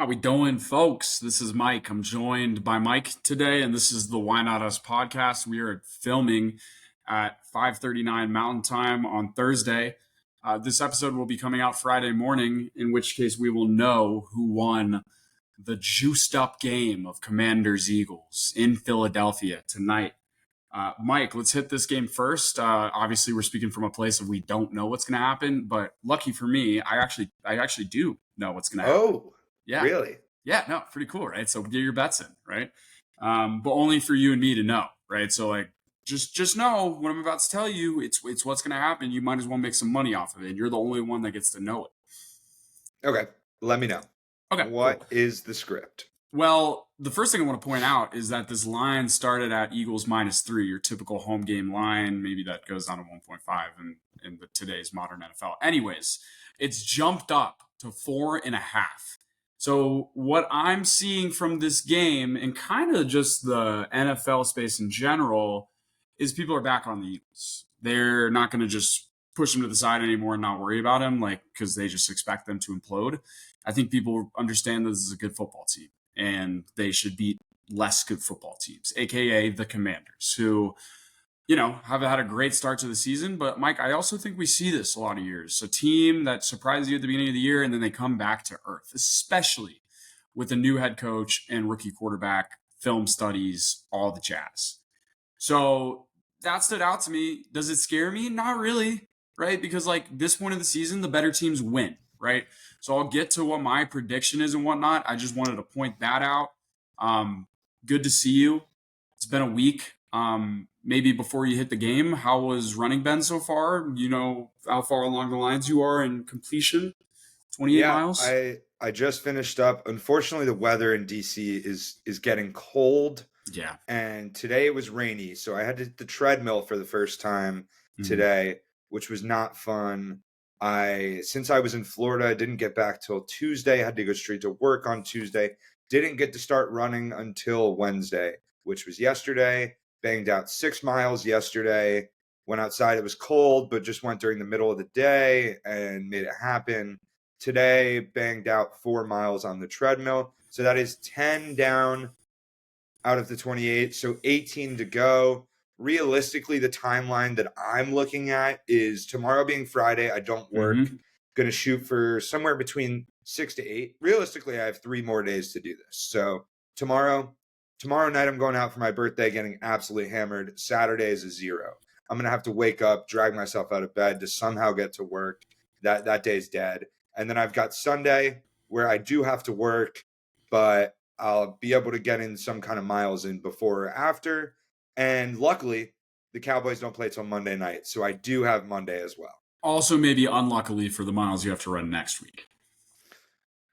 How we doing, folks? This is Mike. I'm joined by Mike today, and this is the Why Not Us podcast. We are filming at 5:39 Mountain Time on Thursday. This episode will be coming out Friday morning, in which case we will know who won the juiced up game of Commanders Eagles in Philadelphia tonight. Mike, let's hit this game first. Obviously, we're speaking from a place of we don't know what's going to happen, but lucky for me, I actually do know what's going to happen. Oh, Yeah. really? Yeah, no, pretty cool, right? So get your bets in, right? But only for you and me to know, right? So like, just know what I'm about to tell you. It's what's going to happen. You might as well make some money off of it. You're the only one that gets to know it. Okay, let me know. Okay, What cool. is the script? Well, the first thing I want to point out is that this line started at Eagles -3, your typical home game line. Maybe that goes down to 1.5 in today's modern NFL. Anyways, it's jumped up to 4.5. So what I'm seeing from this game and kind of just the NFL space in general is people are back on the Eagles. They're not going to just push them to the side anymore and not worry about him, like because they just expect them to implode. I think people understand this is a good football team and they should beat less good football teams, aka the Commanders, who have had a great start to the season. But Mike, I also think we see this a lot of years. A team that surprises you at the beginning of the year and then they come back to earth, especially with a new head coach and rookie quarterback, film studies, all the jazz. So that stood out to me. Does it scare me? Not really, right? Because like this point of the season, the better teams win, right? So I'll get to what my prediction is and whatnot. I just wanted to point that out. Good to see you. It's been a week. Maybe before you hit the game, how was running been so far? You know how far along the lines you are in completion? 28 Yeah, miles? I just finished up. Unfortunately, the weather in DC is getting cold, Yeah. and today it was rainy, so I had to hit the treadmill for the first time Mhm. today, which was not fun. Since I was in Florida, I didn't get back till Tuesday. I had to go straight to work on Tuesday. Didn't get to start running until Wednesday, which was yesterday. Banged out 6 miles yesterday. Went outside. It was cold, but just went during the middle of the day and made it happen. Today, banged out 4 miles on the treadmill. So that is 10 down out of the 28. So 18 to go. Realistically, the timeline that I'm looking at is tomorrow being Friday. I don't work. Going to shoot for somewhere between 6 to 8. Realistically, I have 3 more days to do this. So tomorrow night, I'm going out for my birthday, getting absolutely hammered. Saturday is a 0. I'm going to have to wake up, drag myself out of bed to somehow get to work. That day's dead. And then I've got Sunday where I do have to work, but I'll be able to get in some kind of miles in before or after. And luckily, the Cowboys don't play till Monday night. So I do have Monday as well. Also, maybe unluckily for the miles you have to run next week.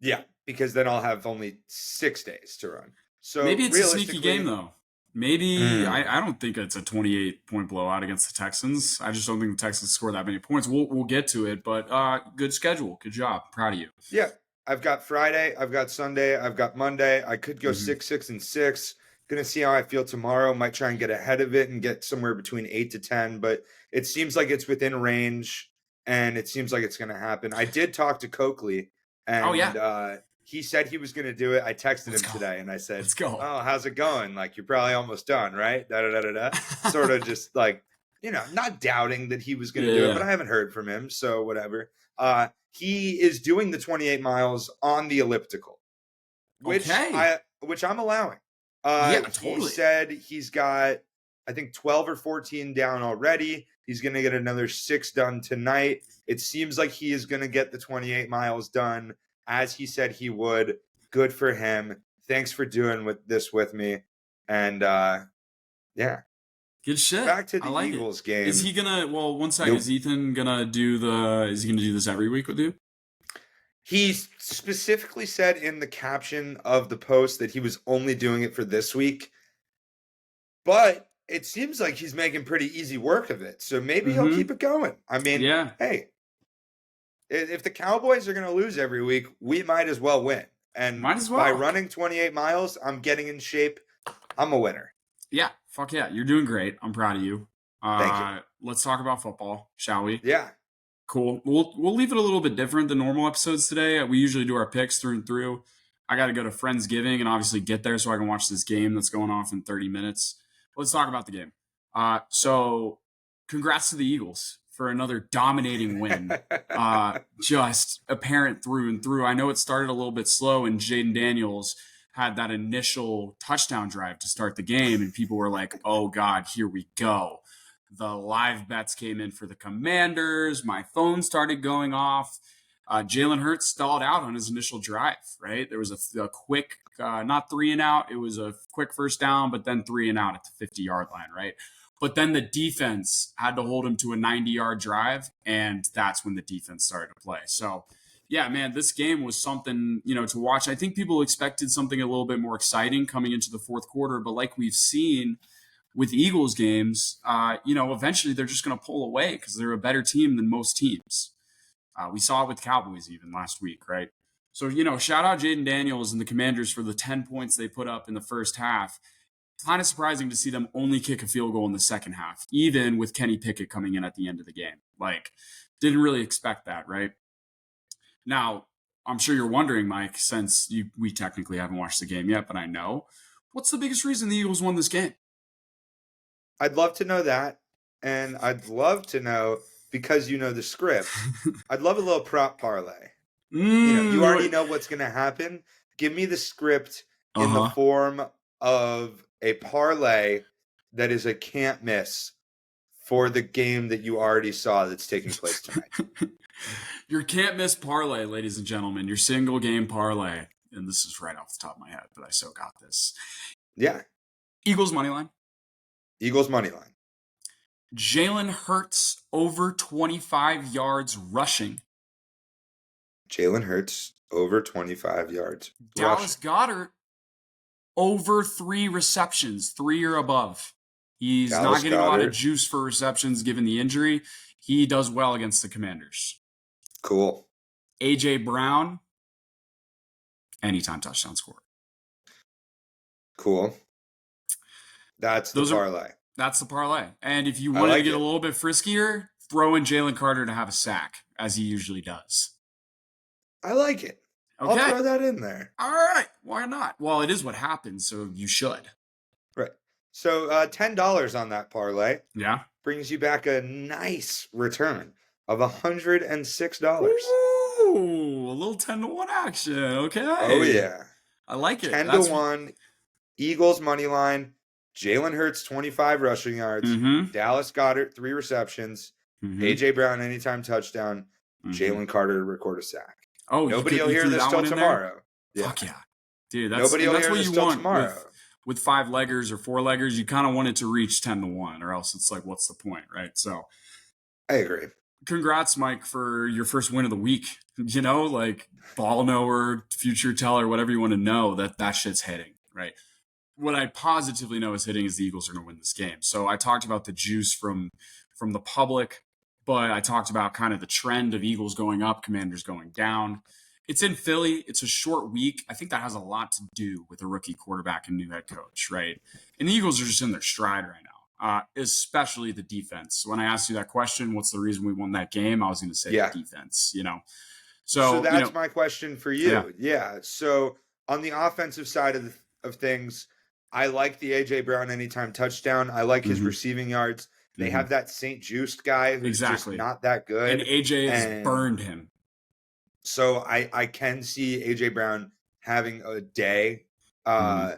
Yeah, because then I'll have only 6 days to run. So maybe it's a sneaky game, though. Maybe I don't think it's a 28-point blowout against the Texans. I just don't think the Texans score that many points. We'll get to it, but good schedule. Good job. Proud of you. Yeah, I've got Friday, I've got Sunday, I've got Monday. I could go 6-6-6. Gonna see how I feel tomorrow. Might try and get ahead of it and get somewhere between 8 to 10, but it seems like it's within range, and it seems like it's gonna happen. I did talk to Coakley, and he said he was gonna do it. I texted him today, and I said, Let's go. "Oh, how's it going? Like you're probably almost done, right?" Sort of just like not doubting that he was gonna do it, but I haven't heard from him, so whatever. He is doing the 28 miles on the elliptical, which I'm allowing. Totally. He said he's got, I think, 12 or 14 down already. He's going to get another 6 done tonight. It seems like he is going to get the 28 miles done as he said he would. Good for him. Thanks for doing this with me. And yeah. Good shit. Back to the Eagles game. Is he gonna? Well, one second. Nope. Is Ethan gonna do Is he gonna do this every week with you? He specifically said in the caption of the post that he was only doing it for this week, but it seems like he's making pretty easy work of it. So maybe he'll keep it going. I mean, hey, if the Cowboys are going to lose every week, we might as well win. And by running 28 miles, I'm getting in shape. I'm a winner. Yeah, fuck yeah. You're doing great. I'm proud of you. Thank you. Let's talk about football, shall we? Yeah. Cool. We'll leave it a little bit different than normal episodes today. We usually do our picks through and through. I got to go to Friendsgiving and obviously get there so I can watch this game that's going off in 30 minutes. Let's talk about the game. So, congrats to the Eagles for another dominating win. Just apparent through and through. I know it started a little bit slow, and Jaden Daniels had that initial touchdown drive to start the game, and people were like, oh, God, here we go. The live bets came in for the Commanders. My phone started going off. Jalen Hurts stalled out on his initial drive, right? There was a quick, not 3 and out. It was a quick first down, but then 3 and out at the 50-yard line, right? But then the defense had to hold him to a 90-yard drive, and that's when the defense started to play. So, yeah, man, this game was something, to watch. I think people expected something a little bit more exciting coming into the fourth quarter, but like we've seen with Eagles games, eventually they're just going to pull away because they're a better team than most teams. We saw it with Cowboys even last week, right? So, shout out Jaden Daniels and the Commanders for the 10 points they put up in the first half. Kind of surprising to see them only kick a field goal in the second half, even with Kenny Pickett coming in at the end of the game. Like, didn't really expect that, right? Now, I'm sure you're wondering, Mike, since we technically haven't watched the game yet, but I know. What's the biggest reason the Eagles won this game? I'd love to know that. And I'd love to know, because you know the script, I'd love a little prop parlay. You already know what's going to happen. Give me the script in the form of a parlay that is a can't miss for the game that you already saw that's taking place tonight. Your can't miss parlay, ladies and gentlemen. Your single game parlay. And this is right off the top of my head, but I so got this. Yeah. Eagles money line. Eagles money line. Jalen Hurts over 25 yards rushing. Jalen Hurts over 25 yards. Dallas Goedert over 3 receptions, 3 or above. He's not getting a lot of juice for receptions given the injury. He does well against the Commanders. Cool. A.J. Brown, anytime touchdown score. Cool. That's the parlay. That's the parlay. And if you wanted to get a little bit friskier, throw in Jalen Carter to have a sack, as he usually does. I like it. Okay. I'll throw that in there. All right. Why not? Well, it is what happens, so you should. Right. So $10 on that parlay. Yeah. Brings you back a nice return of $106. Ooh, a little 10-1 action. Okay. Oh, yeah. I like it. 10-1. Eagles money line. Jalen Hurts, 25 rushing yards. Mm-hmm. Dallas Goedert, 3 receptions. Mm-hmm. A.J. Brown, anytime touchdown. Mm-hmm. Jalen Carter, record a sack. Oh, nobody will hear this till tomorrow. Yeah. Fuck yeah. Dude, that's what you want tomorrow. With 5-leggers or 4-leggers, you kind of want it to reach 10-1, or else it's like, what's the point, right? So I agree. Congrats, Mike, for your first win of the week. Like ball knower, future teller, whatever you want to know, that shit's hitting, right? What I positively know is hitting is the Eagles are going to win this game. So I talked about the juice from the public, but I talked about kind of the trend of Eagles going up, Commanders going down. It's in Philly. It's a short week. I think that has a lot to do with a rookie quarterback and new head coach, right? And the Eagles are just in their stride right now, especially the defense. When I asked you that question, what's the reason we won that game? I was going to say the defense, So that's my question for you. Yeah. So on the offensive side of things, I like the A.J. Brown anytime touchdown. I like his receiving yards. They have that St. Juiced guy who's just not that good. And A.J. has burned him. So I can see A.J. Brown having a day. I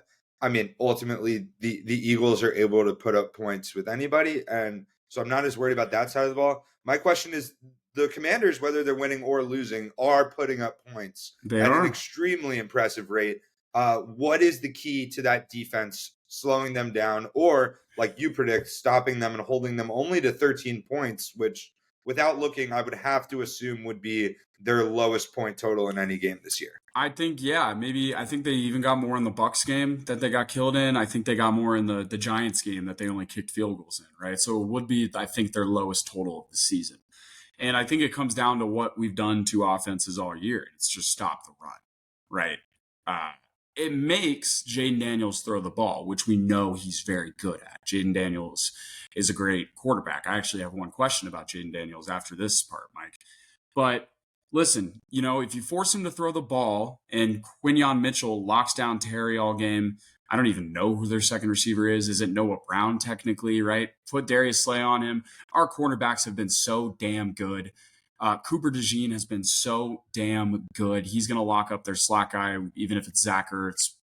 mean, ultimately, the Eagles are able to put up points with anybody. And so I'm not as worried about that side of the ball. My question is, the Commanders, whether they're winning or losing, are putting up points at an extremely impressive rate. What is the key to that defense slowing them down, or, like you predict, stopping them and holding them only to 13 points, which, without looking, I would have to assume would be their lowest point total in any game this year? I think, maybe. I think they even got more in the Bucs game that they got killed in. I think they got more in the Giants game that they only kicked field goals in, right? So it would be, I think, their lowest total of the season. And I think it comes down to what we've done to offenses all year. It's just stop the run, right? It makes Jaden Daniels throw the ball, which we know he's very good at. Jaden Daniels is a great quarterback. I actually have one question about Jaden Daniels after this part, Mike. But listen, if you force him to throw the ball and Quinyon Mitchell locks down Terry all game, I don't even know who their second receiver is. Is it Noah Brown technically, right? Put Darius Slay on him. Our cornerbacks have been so damn good. Cooper DeJean has been so damn good. He's going to lock up their slack guy, even if it's Zach Ertz.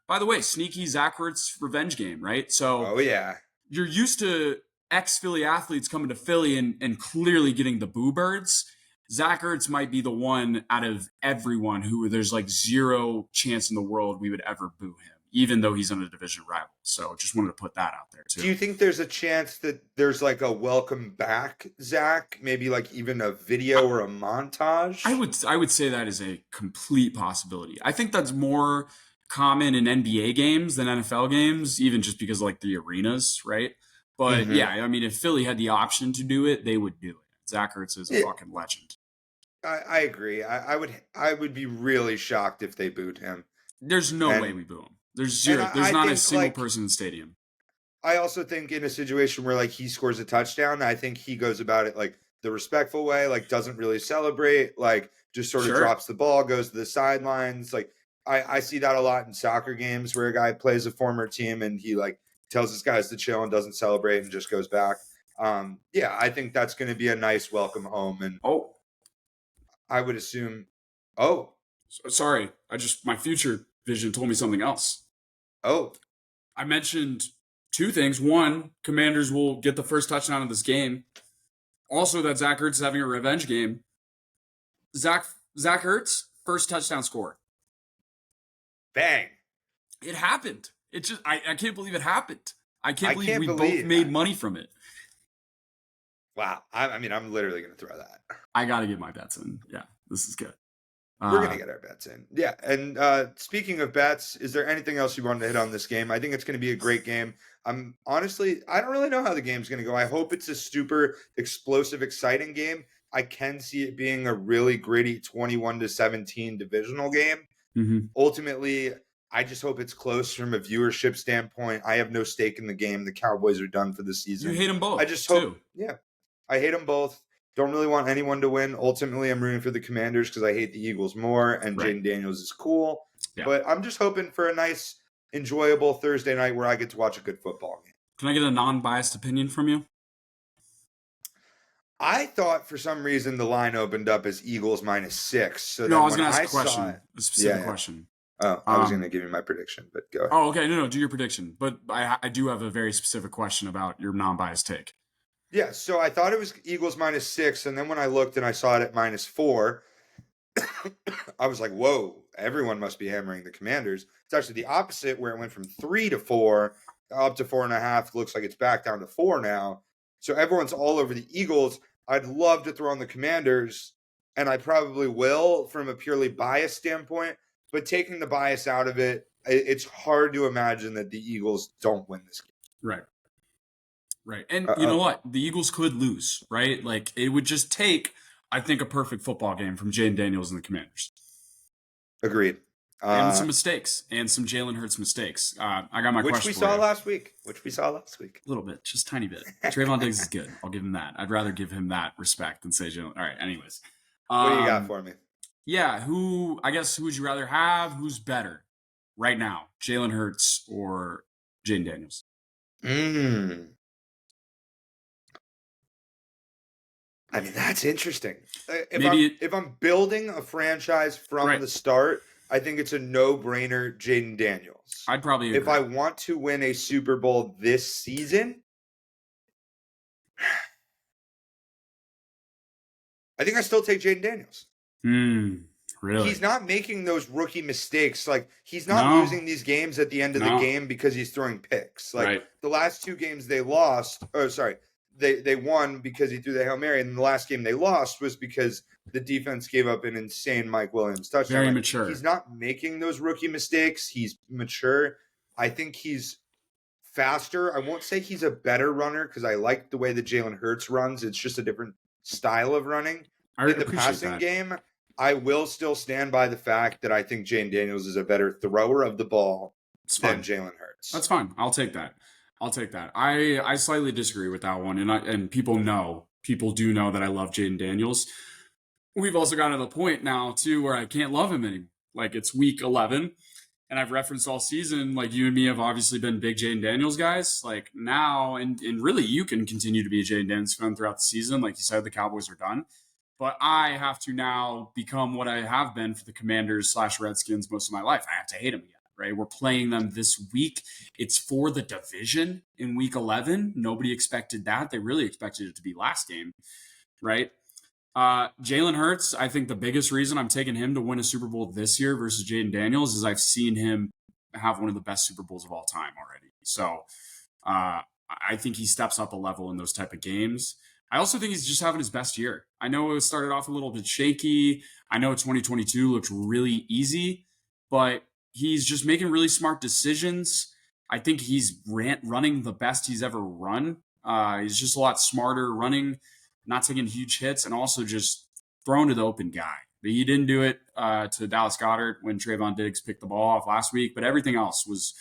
By the way, sneaky Zach Ertz revenge game, right? So Oh yeah. you're used to ex-Philly athletes coming to Philly and clearly getting the boo birds. Zach Ertz might be the one out of everyone who there's like zero chance in the world we would ever boo him, even though he's on a division rival. So just wanted to put that out there too. Do you think there's a chance that there's like a welcome back, Zach? Maybe like even a video or a montage? I would say that is a complete possibility. I think that's more common in NBA games than NFL games, even just because like the arenas, right? But yeah, I mean, if Philly had the option to do it, they would do it. Zach Ertz is a fucking legend. I agree. I would be really shocked if they booed him. There's no way we boo him. There's zero. There's not a single person in the stadium. I also think in a situation where like he scores a touchdown, I think he goes about it like the respectful way, like doesn't really celebrate, like just sort of drops the ball, goes to the sidelines. Like I see that a lot in soccer games where a guy plays a former team and he like tells his guys to chill and doesn't celebrate and just goes back. Yeah, I think that's going to be a nice welcome home. And I would assume, sorry, my future vision told me something else. I mentioned two things. One, Commanders will get the first touchdown of this game. Also, that Zach Ertz is having a revenge game. Zach Ertz, first touchdown score. Bang. It happened. It just I can't believe it happened. I can't believe we both made money from it. Wow. I mean, I'm literally going to throw that. I got to get my bets in. Yeah, this is good. We're going to get our bets in. Yeah. And speaking of bets, is there anything else you wanted to hit on this game? I think it's going to be a great game. Honestly, I don't really know how the game's going to go. I hope it's a super explosive, exciting game. I can see it being a really gritty 21-17 divisional game. Ultimately, I just hope it's close from a viewership standpoint. I have no stake in the game. The Cowboys are done for the season. You hate them both. I just hope, I hate them both. Don't really want anyone to win. Ultimately, I'm rooting for the Commanders because I hate the Eagles more, and Jaden Daniels is cool. Yeah. But I'm just hoping for a nice, enjoyable Thursday night where I get to watch a good football game. Can I get a non-biased opinion from you? I thought for some reason the line opened up as Eagles -6. So no, I was going to ask a question, a specific question. Oh, I was going to give you my prediction, but go ahead. Oh, okay. No, do your prediction. But I do have a very specific question about your non-biased take. Yeah, so I thought it was Eagles -6, and then when I looked and I saw it at -4, I was like, whoa, everyone must be hammering the Commanders. It's actually the opposite, where it went from 3 to 4, up to 4.5. Looks like it's back down to 4 now. So everyone's all over the Eagles. I'd love to throw on the Commanders, and I probably will from a purely biased standpoint. But taking the bias out of it, it's hard to imagine that the Eagles don't win this game. Right. And you know what? The Eagles could lose, right? Like, it would just take, I think, a perfect football game from Jaden Daniels and the Commanders. Agreed. And some mistakes, and some Jalen Hurts mistakes. I got my question for you. Which we saw last week. A little bit, just tiny bit. Trayvon Diggs is good. I'll give him that. I'd rather give him that respect than say Jalen. All right, anyways. What do you got for me? Yeah, who would you rather have? Who's better right now? Jalen Hurts or Jaden Daniels? I mean, that's interesting. If I'm building a franchise from the start, I think it's a no-brainer Jaden Daniels. I'd probably agree. If I want to win a Super Bowl this season, I think I still take Jaden Daniels. Really? He's not making those rookie mistakes. Like, he's not losing these games at the end of the game because he's throwing picks. Like, the last two games they lost, they won because he threw the Hail Mary, and the last game they lost was because the defense gave up an insane Mike Williams touchdown. Very mature. He's not making those rookie mistakes. He's mature. I think he's faster. I won't say he's a better runner because I like the way that Jalen Hurts runs. It's just a different style of running. In the passing game, I will still stand by the fact that I think Jaden Daniels is a better thrower of the ball than Jalen Hurts. That's fine. I'll take that. I slightly disagree with that one, and people do know that I love Jaden Daniels. we've also gotten to the point now too where I can't love him anymore. Like it's week 11, and I've referenced all season. Like you and me have obviously been big Jaden Daniels guys. Like now, and really you can continue to be a Jaden Daniels fan throughout the season. Like you said, the Cowboys are done. But I have to now become what I have been for the Commanders/Redskins most of my life. I have to hate them again, right? We're playing them this week. It's for the division in week 11. Nobody expected that. They really expected it to be last game, right? Jalen Hurts, I think the biggest reason I'm taking him to win a Super Bowl this year versus Jaden Daniels is I've seen him have one of the best Super Bowls of all time already. So I think he steps up a level in those type of games. I also think he's just having his best year. I know it started off a little bit shaky. I know 2022 looked really easy, but he's just making really smart decisions. I think he's running the best he's ever run. He's just a lot smarter running, not taking huge hits, and also just throwing to the open guy. He didn't do it to Dallas Goedert when Trayvon Diggs picked the ball off last week, but everything else was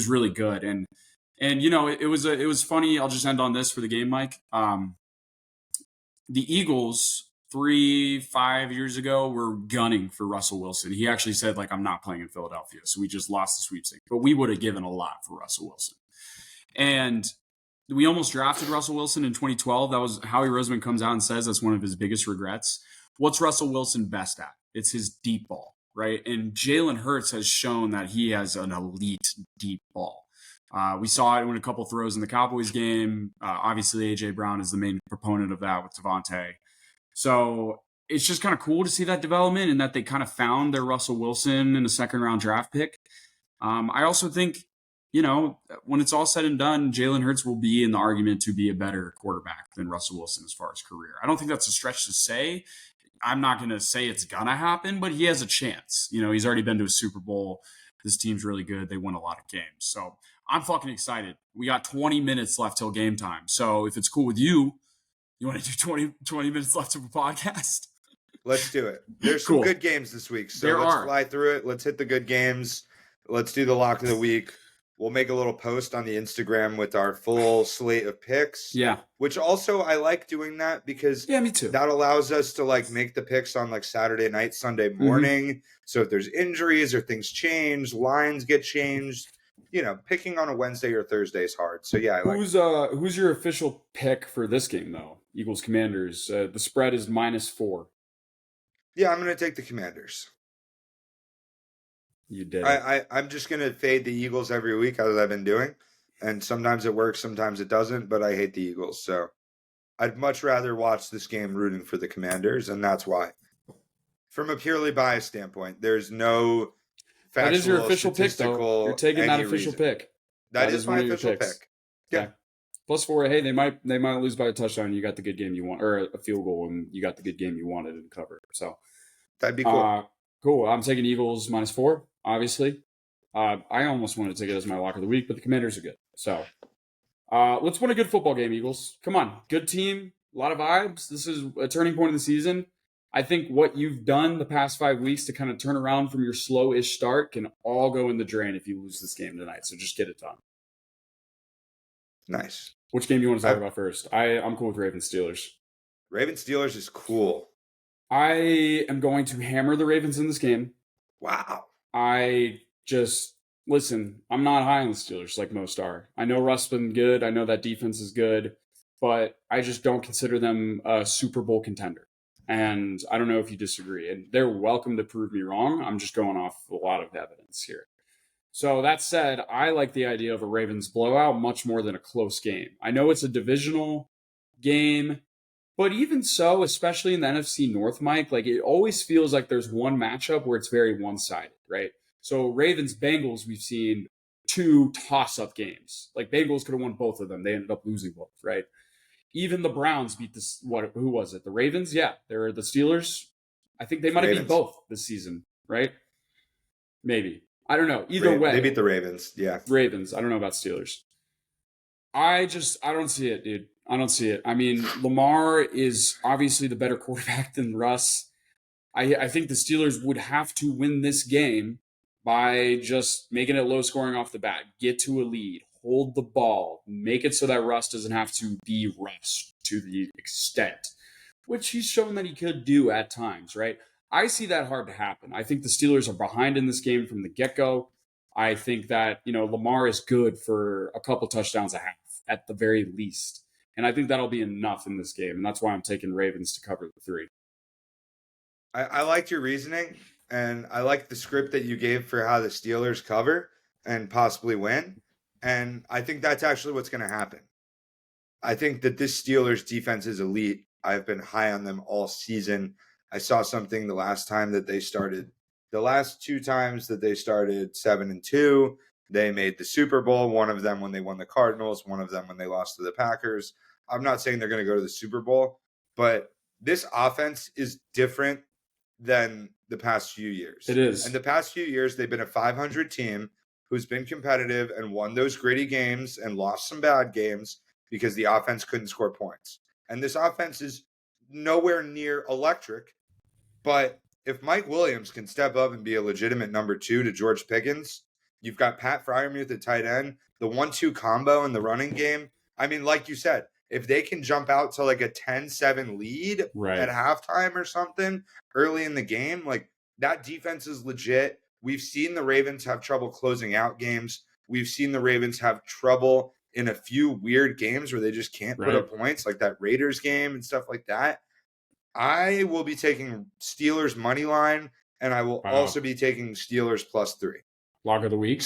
really good. And you know, it was funny. I'll just end on this for the game, Mike. The Eagles 3-5 years ago were gunning for Russell Wilson. He actually said, like, I'm not playing in Philadelphia. So we just lost the sweepstakes. But we would have given a lot for Russell Wilson. And we almost drafted Russell Wilson in 2012. That was Howie Roseman comes out and says that's one of his biggest regrets. What's Russell Wilson best at? It's his deep ball, right? And Jalen Hurts has shown that he has an elite deep ball. We saw it in a couple throws in the Cowboys game. Obviously, A.J. Brown is the main proponent of that with Devontae. So it's just kind of cool to see that development and that they kind of found their Russell Wilson in a second-round draft pick. I also think, you know, when it's all said and done, Jalen Hurts will be in the argument to be a better quarterback than Russell Wilson as far as career. I don't think that's a stretch to say. I'm not going to say it's going to happen, but he has a chance. You know, he's already been to a Super Bowl. This team's really good. They win a lot of games. So I'm fucking excited. We got 20 minutes left till game time. So if it's cool with you, you want to do 20 minutes left of a podcast? Let's do it. There's Cool. some good games this week. So There let's are. fly through it. Let's hit the good games. Let's do the lock of the week. We'll make a little post on the Instagram with our full slate of picks. Yeah. Which also I like doing that because Yeah, me too. that allows us to like make the picks on like Saturday night, Sunday morning. So if there's injuries or things change, lines get changed, you know, picking on a Wednesday or Thursday is hard. So yeah, I like Who's your official pick for this game though? Eagles Commanders. The spread is -4. Yeah, I'm gonna take the Commanders. You did. I'm just gonna fade the Eagles every week as I've been doing. And sometimes it works, sometimes it doesn't, but I hate the Eagles. So I'd much rather watch this game rooting for the Commanders, and that's why. From a purely biased standpoint, there's no factual, that is your official pick, though. You're taking that official pick. That is my official pick. Yeah. Okay. +4. Hey, they might lose by a touchdown. You got the good game you want, or a field goal, and you got the good game you wanted to cover. So that'd be cool. Cool. I'm taking Eagles -4. Obviously, I almost want to take it as my lock of the week, but the Commanders are good. So let's win a good football game, Eagles. Come on, good team, a lot of vibes. This is a turning point of the season. I think what you've done the past 5 weeks to kind of turn around from your slow-ish start can all go in the drain if you lose this game tonight. So just get it done. Nice. Which game do you want to talk about first? I'm cool with Ravens Steelers. Ravens Steelers is cool. I am going to hammer the Ravens in this game. Wow. Listen, I'm not high on the Steelers like most are. I know Russ's been good. I know that defense is good, but I just don't consider them a Super Bowl contender. And I don't know if you disagree. And they're welcome to prove me wrong. I'm just going off a lot of evidence here. So that said, I like the idea of a Ravens blowout much more than a close game. I know it's a divisional game, but even so, especially in the NFC North, Mike, like it always feels like there's one matchup where it's very one-sided, right? So Ravens-Bengals, we've seen 2 toss-up games. Like Bengals could have won both of them. They ended up losing both, right? Even the Browns beat this. Who was it? The Ravens? Yeah, they're the Steelers. I think they might have beat both this season, right? Maybe. I don't know. Either way. They beat the Ravens, yeah. Ravens. I don't know about Steelers. I don't see it, dude. I don't see it. I mean, Lamar is obviously the better quarterback than Russ. I think the Steelers would have to win this game by just making it low scoring off the bat, get to a lead, hold the ball, make it so that Russ doesn't have to be Russ to the extent which he's shown that he could do at times, right? I see that hard to happen. I think the Steelers are behind in this game from the get go. I think that, Lamar is good for a couple touchdowns a half at the very least. And I think that'll be enough in this game. And that's why I'm taking Ravens to cover the 3. I liked your reasoning, and I liked the script that you gave for how the Steelers cover and possibly win. And I think that's actually what's going to happen. I think that this Steelers defense is elite. I've been high on them all season. I saw something the last 2 times that they started 7-2, they made the Super Bowl. One of them when they won the Cardinals, one of them when they lost to the Packers. I'm not saying they're going to go to the Super Bowl, but this offense is different than the past few years. It is. And the past few years, they've been a 500 team who's been competitive and won those gritty games and lost some bad games because the offense couldn't score points. And this offense is nowhere near electric. But if Mike Williams can step up and be a legitimate number 2 to George Pickens, you've got Pat Freiermuth at tight end, the 1-2 combo in the running game. I mean, like you said, if they can jump out to like a 10-7 lead at halftime or something early in the game, like that defense is legit. We've seen the Ravens have trouble closing out games. We've seen the Ravens have trouble in a few weird games where they just can't put up points, like that Raiders game and stuff like that. I will be taking Steelers money line, and I will also be taking Steelers +3. Lock of the week?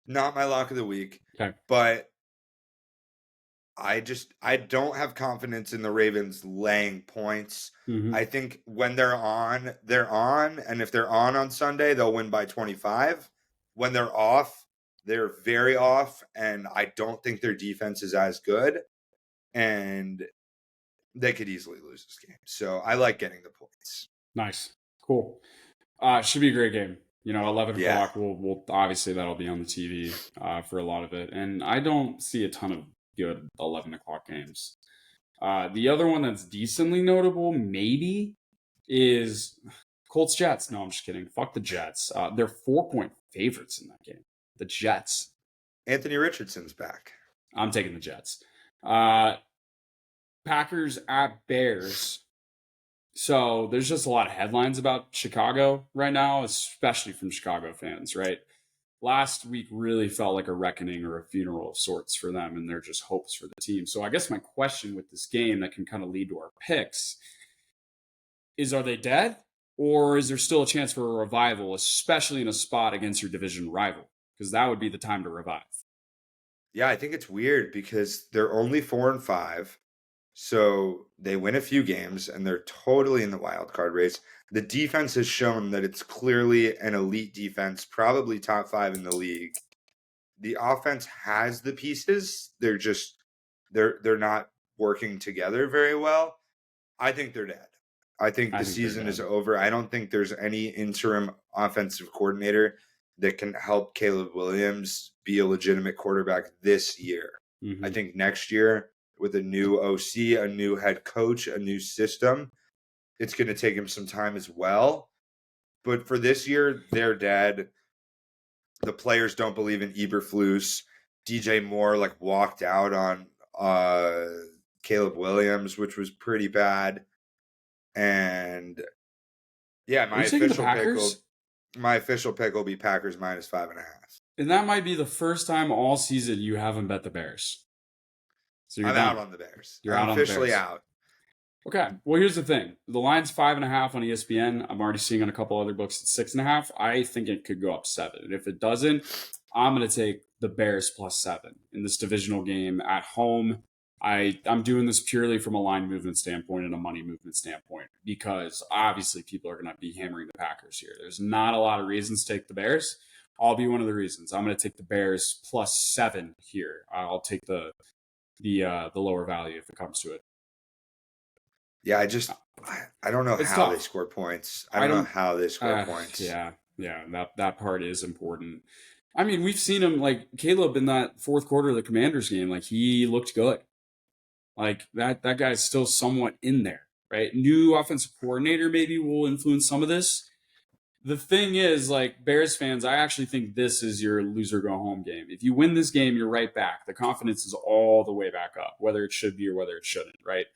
Not my lock of the week. Okay. But I don't have confidence in the Ravens laying points. Mm-hmm. I think when they're on, and if they're on Sunday, they'll win by 25. When they're off, they're very off, and I don't think their defense is as good, and they could easily lose this game. So I like getting the points. Nice. Cool. Should be a great game. 11 o'clock, we'll obviously that'll be on the TV for a lot of it. And I don't see a ton of good 11 o'clock games. The other one that's decently notable, maybe, is Colts Jets. No, I'm just kidding. Fuck the Jets. They're 4-point favorites in that game. The Jets. Anthony Richardson's back. I'm taking the Jets. Packers at Bears. So there's just a lot of headlines about Chicago right now, especially from Chicago fans, right? Last week really felt like a reckoning or a funeral of sorts for them, and they're just hopes for the team. So I guess my question with this game that can kind of lead to our picks is, are they dead? Or is there still a chance for a revival, especially in a spot against your division rival? Because that would be the time to revive. Yeah, I think it's weird because they're only 4-5. So they win a few games and they're totally in the wild card race. The defense has shown that it's clearly an elite defense, probably top 5 in the league. The offense has the pieces. They're not working together very well. I think they're dead. I think the season is over. I don't think there's any interim offensive coordinator that can help Caleb Williams be a legitimate quarterback this year. Mm-hmm. I think next year, with a new OC, a new head coach, a new system, it's going to take him some time as well. But for this year, they're dead. The players don't believe in Eberflus. DJ Moore walked out on Caleb Williams, which was pretty bad. And yeah, my official pick will be Packers -5.5. And that might be the first time all season you haven't bet the Bears. So I'm out on the Bears. I'm officially out. Okay. Well, here's the thing. The line's 5.5 on ESPN. I'm already seeing on a couple other books at 6.5. I think it could go up 7. And if it doesn't, I'm going to take the Bears +7 in this divisional game at home. I'm doing this purely from a line movement standpoint and a money movement standpoint because obviously people are going to be hammering the Packers here. There's not a lot of reasons to take the Bears. I'll be one of the reasons. I'm going to take the Bears +7 here. I'll take the lower value if it comes to it. Yeah, I don't know how they score points. I don't know how they score points. Yeah, that part is important. I mean, we've seen him, Caleb in that fourth quarter of the Commanders game, he looked good. That guy's still somewhat in there, right? New offensive coordinator maybe will influence some of this. The thing is, Bears fans, I actually think this is your loser go home game. If you win this game, you're right back. The confidence is all the way back up, whether it should be or whether it shouldn't, right?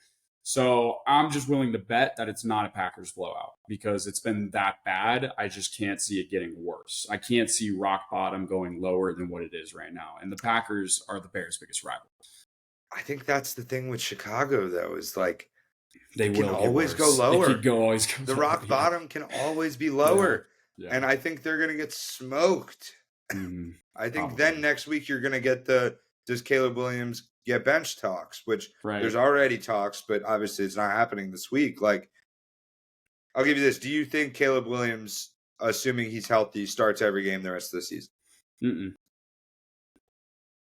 So I'm just willing to bet that it's not a Packers blowout because it's been that bad. I just can't see it getting worse. I can't see rock bottom going lower than what it is right now. And the Packers are the Bears' biggest rival. I think that's the thing with Chicago, though, is like They it can will get always go worse. It could lower. go always go The lower. rock Yeah. bottom can always be Yeah. lower. Yeah. And I think they're going to get smoked. Mm-hmm. I think Probably. then next week you're going to get the does Caleb Williams get bench talks, which there's Right. already talks, but obviously it's not happening this week. Like, I'll give you this. Do you think Caleb Williams, assuming he's healthy, starts every game the rest of the season? Mm-mm.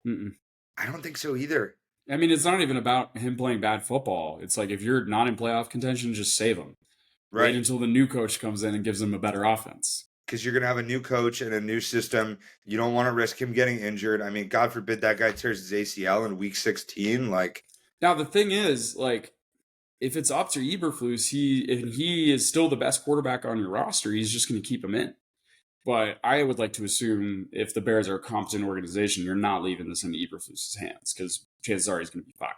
Mm-mm. I don't think so either. I mean, it's not even about him playing bad football. It's like if you're not in playoff contention, just save him. Wait Right. until the new coach comes in and gives him a better offense. Because you're going to have a new coach and a new system. You don't want to risk him getting injured. I mean, God forbid that guy tears his ACL in week 16. Like, now the thing is, like, if it's up to Eberflus, he is still the best quarterback on your roster. He's just going to keep him in. But I would like to assume if the Bears are a competent organization, you're not leaving this into Eberflus's hands because chances are he's going to be fired.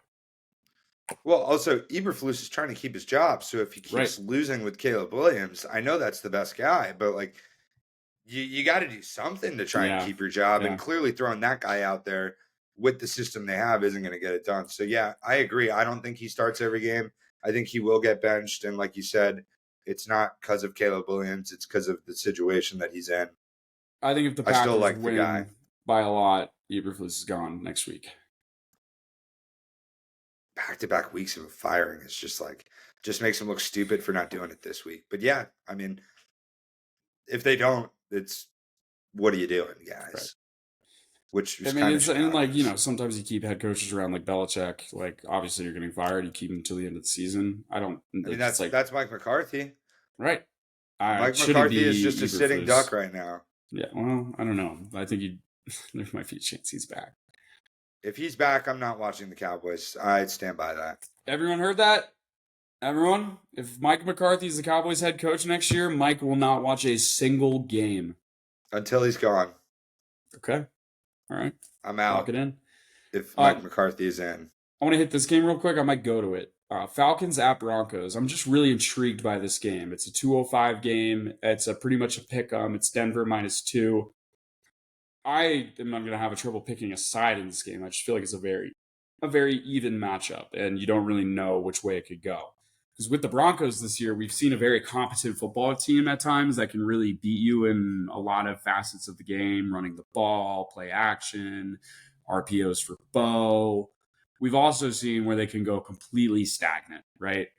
well, also Eberflus is trying to keep his job. So if he keeps losing with Caleb Williams, I know that's the best guy, but like, you got to do something to try and keep your job. Yeah. And clearly throwing that guy out there with the system they have isn't going to get it done. So, yeah, I agree. I don't think he starts every game. I think he will get benched. And like you said, it's not because of Caleb Williams. It's because of the situation that he's in. I think if the I still Packers like the guy. win by a lot, Eberflus is gone next week. Back-to-back weeks of him firing is just like, just makes him look stupid for not doing it this week. But yeah, I mean, if they don't, it's what are you doing, guys? Right. Which is I mean, it's and like, you know, sometimes you keep head coaches around like Belichick. Like, obviously, you're getting fired. You keep him until the end of the season. I don't. I mean, that's Mike McCarthy. Right. Mike McCarthy is just a sitting duck right now. Yeah. Well, I don't know. I think there might be a chance he's back. If he's back, I'm not watching the Cowboys. I'd stand by that. Everyone heard that? Everyone? If Mike McCarthy is the Cowboys head coach next year, Mike will not watch a single game. Until he's gone. Okay. All right. I'm out. Lock it in. If Mike McCarthy is in. I want to hit this game real quick. I might go to it. Falcons at Broncos. I'm just really intrigued by this game. It's a 2:05 game. It's pretty much a pick-em. It's Denver -2. I am not going to have a trouble picking a side in this game. I just feel like it's a very even matchup, and you don't really know which way it could go. Because with the Broncos this year, we've seen a very competent football team at times that can really beat you in a lot of facets of the game, running the ball, play action, RPOs for Bo. We've also seen where they can go completely stagnant, right?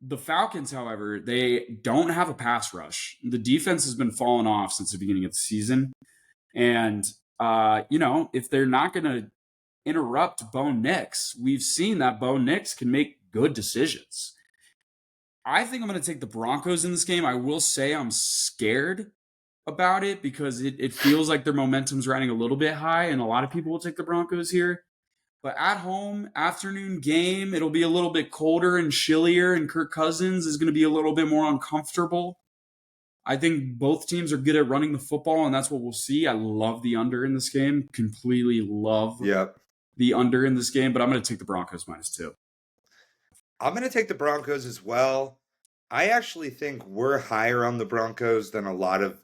The Falcons, however, they don't have a pass rush. The defense has been falling off since the beginning of the season. And, if they're not going to interrupt Bo Nix, we've seen that Bo Nix can make good decisions. I think I'm going to take the Broncos in this game. I will say I'm scared about it because it feels like their momentum's riding a little bit high, and a lot of people will take the Broncos here. But at home, afternoon game, it'll be a little bit colder and chillier, and Kirk Cousins is going to be a little bit more uncomfortable. I think both teams are good at running the football, and that's what we'll see. I love the under in this game. Completely love the under in this game, but I'm going to take the Broncos -2. I'm going to take the Broncos as well. I actually think we're higher on the Broncos than a lot of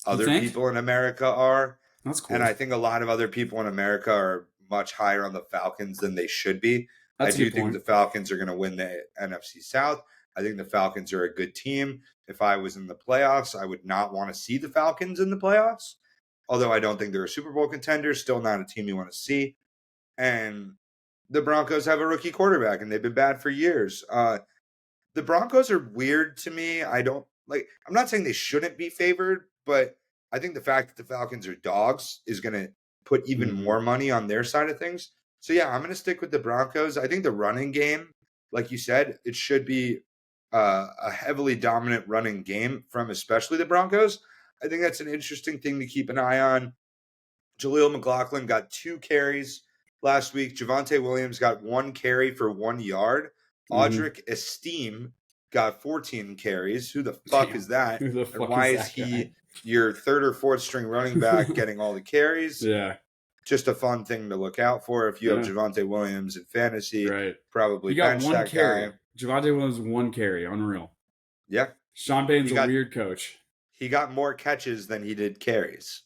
other people in America are. That's cool. And I think a lot of other people in America are much higher on the Falcons than they should be. I do think the Falcons are going to win the NFC South. I think the Falcons are a good team. If I was in the playoffs, I would not want to see the Falcons in the playoffs. Although I don't think they're a Super Bowl contender, still not a team you want to see. And the Broncos have a rookie quarterback, and they've been bad for years. The Broncos are weird to me. I'm not saying they shouldn't be favored, but I think the fact that the Falcons are dogs is going to put even more money on their side of things. So, yeah, I'm going to stick with the Broncos. I think the running game, like you said, it should be a heavily dominant running game from especially the Broncos. I think that's an interesting thing to keep an eye on. Jaleel McLaughlin got 2 carries last week. Javonte Williams got 1 carry for 1 yard. Audric Esteem got 14 carries. Who the fuck is that? And why is he your third or fourth string running back getting all the carries? Yeah. just a fun thing to look out for. If you have Yeah. Javonte Williams in fantasy, Right. probably He got bench one that carry. guy. Javante Williams, one carry. Unreal. Yeah, Sean Payton's he a got weird coach. he got more catches than he did carries.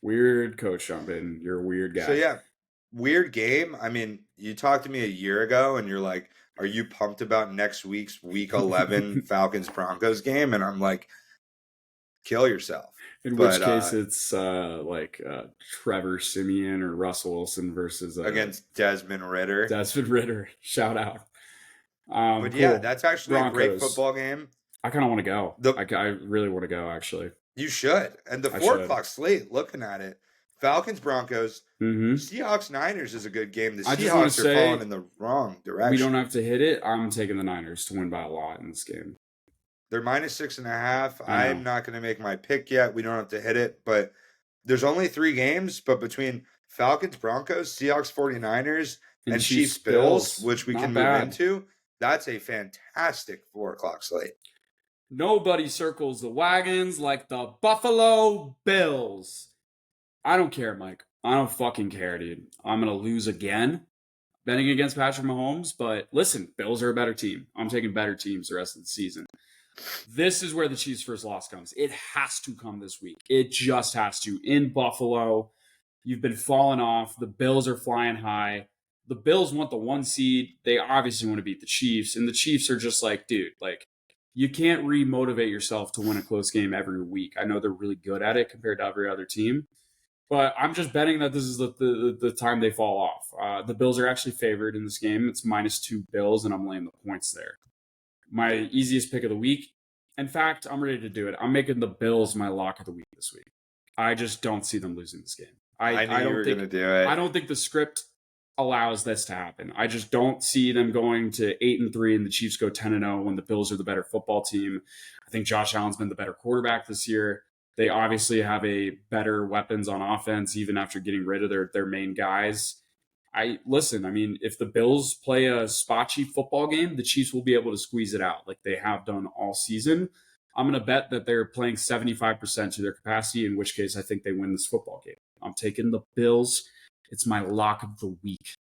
Weird coach, Sean Payton. You're a weird So guy. yeah, weird game. I mean, you talked to me a year ago, and you're like, "Are you pumped about next week's Week 11 Falcons Broncos game?" And I'm like, "Kill yourself." In which But case, it's Trevor Simeon or Russell Wilson versus against Desmond Ritter. Desmond Ritter. Shout out. But yeah, Cool. that's actually a great Broncos. football game. I kind of want to go. The I really want to go, actually. You should. And the I 4 o'clock slate, looking at it, Falcons Broncos, Mm-hmm. Seahawks Niners is a good game. The I just wanna Seahawks are say, falling in the wrong direction. We don't have to hit it. I'm taking the Niners to win by a lot in this game. They're -6.5. I know. I'm not going to make my pick yet. We don't have to hit it, but there's only 3 games. But between Falcons, Broncos, Seahawks, 49ers, and Chiefs, Bills, which we Not can bad. move into, that's a fantastic 4 o'clock slate. Nobody circles the wagons like the Buffalo Bills. I don't care, Mike. I don't fucking care, dude. I'm going to lose again betting against Patrick Mahomes. But listen, Bills are a better team. I'm taking better teams the rest of the season. This is where the Chiefs' first loss comes. It has to come this week. It just has to. In Buffalo, you've been falling off. The Bills are flying high. The Bills want the 1 seed. They obviously want to beat the Chiefs. And the Chiefs are just like, dude, like, you can't re-motivate yourself to win a close game every week. I know they're really good at it compared to every other team. But I'm just betting that this is the time they fall off. The Bills are actually favored in this game. It's -2 Bills, and I'm laying the points there. My easiest pick of the week. In fact, I'm ready to do it. I'm making the Bills my lock of the week this week. I just don't see them losing this game. I knew you were going to do it. I don't think the script allows this to happen. I just don't see them going to 8-3 and the Chiefs go 10-0 when the Bills are the better football team. I think Josh Allen's been the better quarterback this year. They obviously have a better weapons on offense, even after getting rid of their main guys. I mean, if the Bills play a spotchy football game, the Chiefs will be able to squeeze it out like they have done all season. I'm going to bet that they're playing 75% to their capacity, in which case I think they win this football game. I'm taking the Bills. It's my lock of the week.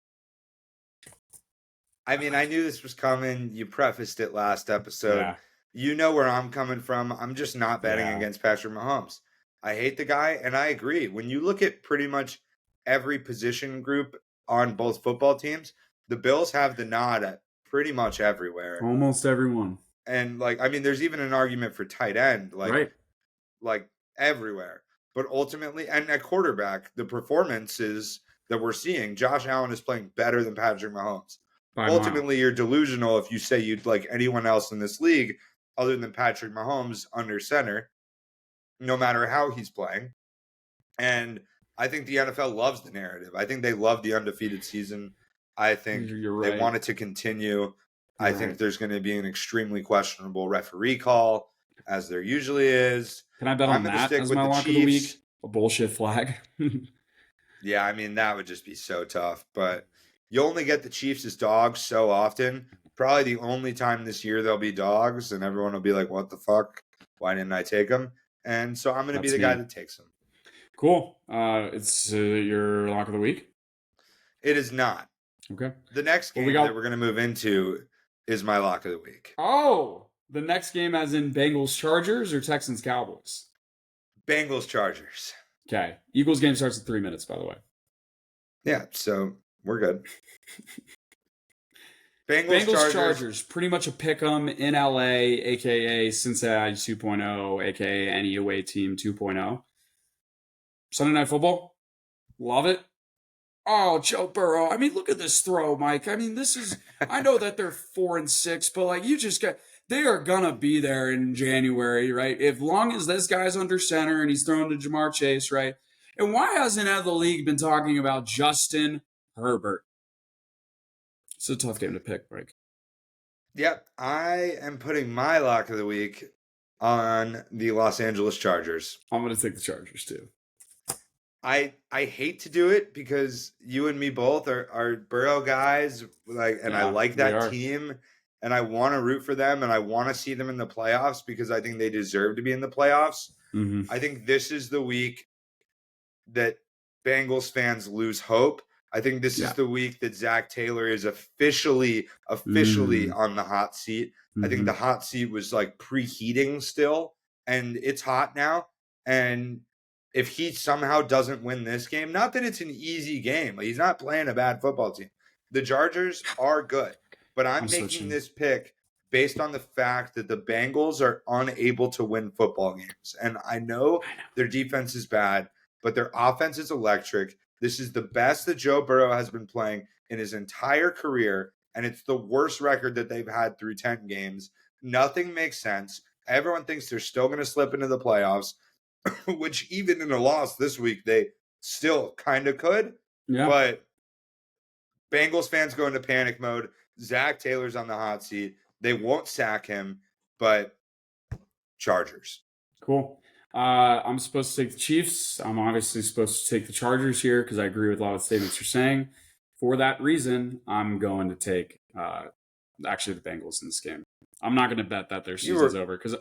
I mean, I knew this was coming. You prefaced it last episode. Yeah. You know where I'm coming from. I'm just not betting against Patrick Mahomes. I hate the guy, and I agree. When you look at pretty much every position group on both football teams, the Bills have the nod at pretty much everywhere. Almost everyone. And there's even an argument for tight end, like everywhere. But ultimately, and at quarterback, the performances that we're seeing, Josh Allen is playing better than Patrick Mahomes. Ultimately, you're delusional if you say you'd like anyone else in this league other than Patrick Mahomes under center, no matter how he's playing. And I think the NFL loves the narrative. I think they love the undefeated season. I think they want it to continue. I think there's going to be an extremely questionable referee call, as there usually is. Can I bet on that as my lock of the week? A bullshit flag? Yeah, I mean, that would just be so tough. But you only get the Chiefs as dogs so often. Probably the only time this year they'll be dogs, and everyone will be like, what the fuck? Why didn't I take them? And so I'm going to be the guy that takes them. Cool. It's your lock of the week? It is not. Okay. The next game that we're going to move into is my lock of the week. Oh, the next game as in Bengals Chargers or Texans Cowboys? Bengals Chargers. Okay. Eagles game starts in 3 minutes, by the way. Yeah, so we're good. Bengals Chargers, pretty much a pick 'em in LA, aka Cincinnati 2.0, aka any away team 2.0. Sunday Night Football, love it. Oh, Joe Burrow. I mean, look at this throw, Mike. I mean, this is. I know that they're 4-6, but like you just got. They are gonna be there in January, right? As long as this guy's under center and he's throwing to Jamar Chase, right? And why hasn't the league been talking about Justin Herbert? It's a tough game to pick, Mike. Yep, I am putting my lock of the week on the Los Angeles Chargers. I'm going to take the Chargers too. I hate to do it because you and me both are Burrow guys, I like that team, and I want to root for them, and I want to see them in the playoffs because I think they deserve to be in the playoffs. Mm-hmm. I think this is the week that Bengals fans lose hope. I think this is Yeah. the week that Zach Taylor is officially on the hot seat. I think the hot seat was like preheating still, and it's hot now. And if he somehow doesn't win this game, not that it's an easy game, he's not playing a bad football team. The Chargers are good, but I'm making this pick based on the fact that the Bengals are unable to win football games. And I know their defense is bad, but their offense is electric. This is the best that Joe Burrow has been playing in his entire career, and it's the worst record that they've had through 10 games. Nothing makes sense. Everyone thinks they're still going to slip into the playoffs, which even in a loss this week, they still kind of could. Yeah. But Bengals fans go into panic mode. Zach Taylor's on the hot seat. They won't sack him, but Chargers. Cool. I'm supposed to take the Chiefs. I'm obviously supposed to take the Chargers here because I agree with a lot of the statements you're saying. For that reason, I'm going to take actually the Bengals in this game. I'm not going to bet that their season's over because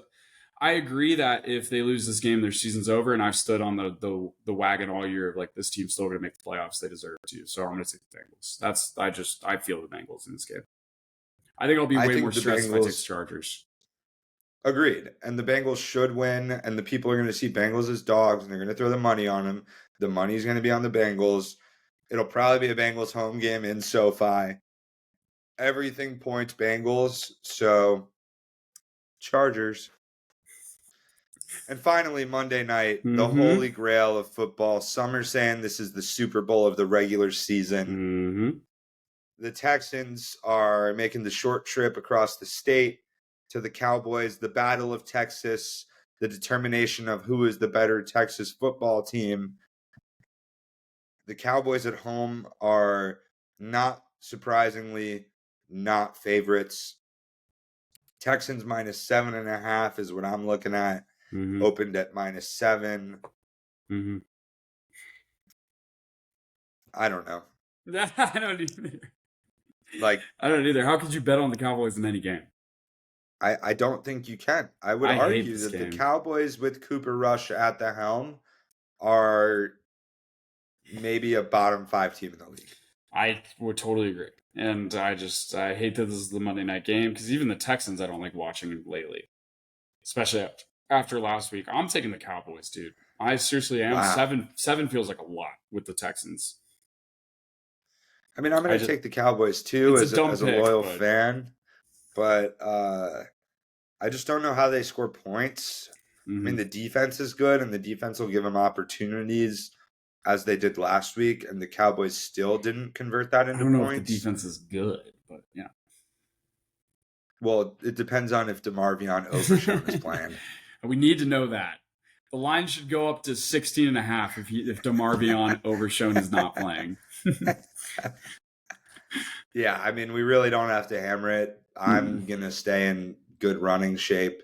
I agree that if they lose this game, their season's over. And I've stood on the wagon all year of like this team's still going to make the playoffs. They deserve to. So I'm going to take the Bengals. I feel the Bengals in this game. I think I'll be way more stressed if I take the Chargers. Agreed. And the Bengals should win, and the people are going to see Bengals as dogs, and they're going to throw the money on them. The money's going to be on the Bengals. It'll probably be a Bengals home game in SoFi. Everything points Bengals, so Chargers. And finally, Monday night, the holy grail of football. Some are saying this is the Super Bowl of the regular season. The Texans are making the short trip across the state to the Cowboys, the Battle of Texas, the determination of who is the better Texas football team. The Cowboys at home are not surprisingly not favorites. Texans -7.5 is what I'm looking at. Opened at -7. I don't know. I don't either. I don't either. How could you bet on the Cowboys in any game? I don't think you can. I would argue that the Cowboys with Cooper Rush at the helm are maybe a bottom 5 team in the league. I would totally agree. And I hate that this is the Monday night game because even the Texans I don't like watching lately. Especially after last week. I'm taking the Cowboys, dude. I seriously am. Wow. 7 feels like a lot with the Texans. I mean, I'm going to take the Cowboys too as a loyal fan. But I just don't know how they score points. I mean, the defense is good, and the defense will give them opportunities as they did last week, and the Cowboys still didn't convert that into points. I don't know if the defense is good, but yeah. Well, it depends on if DeMarvion Overshown is playing. We need to know that. The line should go up to 16.5 if DeMarvion Overshown is not playing. Yeah, I mean, we really don't have to hammer it. I'm going to stay in good running shape.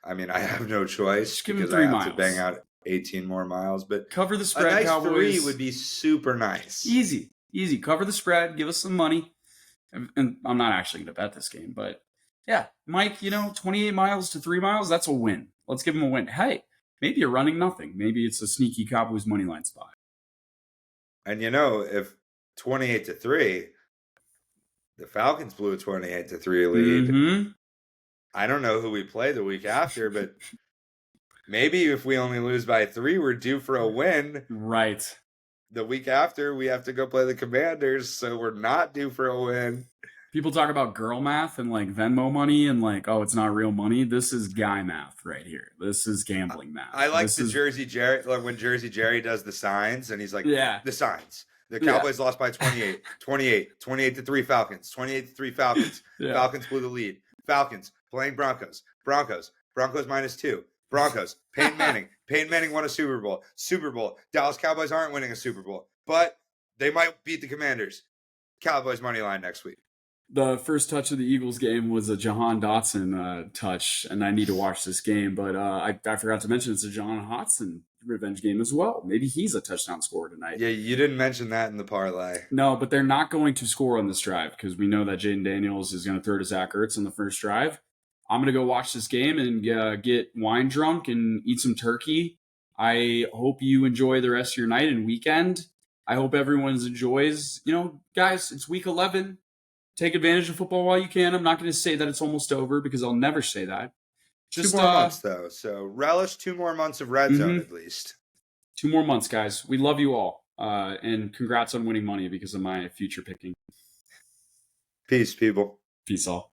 I mean, I have no choice because I have to bang out 18 more miles. But cover the spread, a nice Cowboys. 3 would be super nice. Easy. Cover the spread. Give us some money. And I'm not actually going to bet this game, but yeah, Mike, 28 miles to 3 miles, that's a win. Let's give him a win. Hey, maybe you're running nothing. Maybe it's a sneaky Cowboys money line spot. And if 28-3, the Falcons blew a 28-3 lead. I don't know who we play the week after, but maybe if we only lose by 3, we're due for a win. Right. The week after, we have to go play the Commanders, so we're not due for a win. People talk about girl math and like Venmo money and like, oh, it's not real money. This is guy math right here. This is gambling math. I like Jersey Jerry, like when Jersey Jerry does the signs and he's like, the signs. The Cowboys lost by 28, 28-3 Falcons, 28-3 Falcons. Falcons blew the lead. Falcons playing Broncos. Broncos -2. Broncos. Peyton Manning won a Super Bowl. Dallas Cowboys aren't winning a Super Bowl, but they might beat the Commanders. Cowboys money line next week. The first touch of the Eagles game was a Jahan Dotson touch, and I need to watch this game, but I forgot to mention it's a Jahan Dotson revenge game as well. Maybe he's a touchdown scorer tonight. Yeah, you didn't mention that in the parlay. No, but they're not going to score on this drive because we know that Jaden Daniels is going to throw to Zach Ertz on the first drive. I'm going to go watch this game and get wine drunk and eat some turkey. I hope you enjoy the rest of your night and weekend. I hope everyone enjoys. Guys, it's week 11. Take advantage of football while you can. I'm not going to say that it's almost over because I'll never say that. Two Just more months, though. So relish 2 more months of red zone at least. 2 more months, guys. We love you all. And congrats on winning money because of my future picking. Peace, people. Peace all.